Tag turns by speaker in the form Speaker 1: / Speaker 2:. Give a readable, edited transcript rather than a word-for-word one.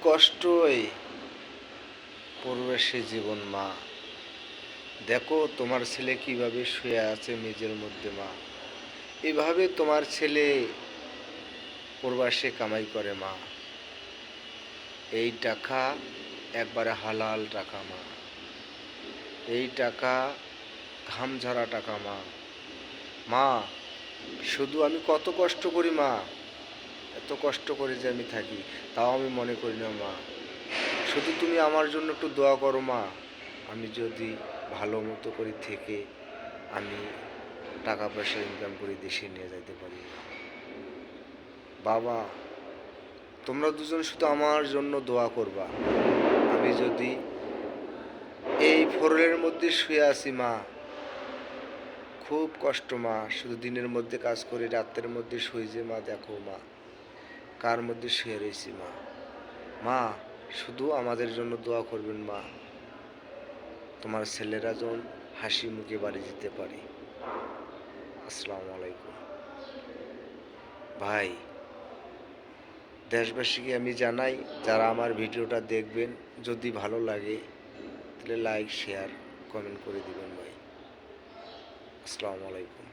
Speaker 1: কষ্টই পড়বে জীবন মা। দেখো তোমার ছেলে কিভাবে শুয়ে আছে নিজের মধ্যে মা। এভাবে তোমার ছেলে প্রবাসে কামাই করে মা। এই টাকা একবারে হালাল টাকা মা। এই টাকা ঘাম ঝরা টাকা মা। মা শুধু আমি কত কষ্ট করি মা, এত কষ্ট করে যে আমি থাকি, তাও আমি মনে করি না মা। শুধু তুমি আমার জন্য একটু দোয়া করো মা। আমি যদি ভালো মতো করে থেকে আমি টাকা পয়সা ইনকাম করে দেশে নিয়ে যাইতে পারি। বাবা তোমরা দুজন শুধু আমার জন্য দোয়া করবা। আমি যদি এই ফোরের মধ্যে শুয়ে আছি মা, খুব কষ্ট মা। শুধু দিনের মধ্যে কাজ করি, রাতের মধ্যে শুই যে মা। দেখো মা কার মধ্যে শুয়ে রয়েছি মা। মা শুধু আমাদের জন্য দোয়া করবেন মা। তোমার ছেলেরা যেন হাসি মুখে বাড়ি যেতে পারে। আসসালামু আলাইকুম ভাই। দেশবাসীকে আমি জানাই, যারা আমার ভিডিওটা দেখবেন, যদি ভালো লাগে তাহলে লাইক শেয়ার কমেন্ট করে দিবেন ভাই। আসসালামু আলাইকুম।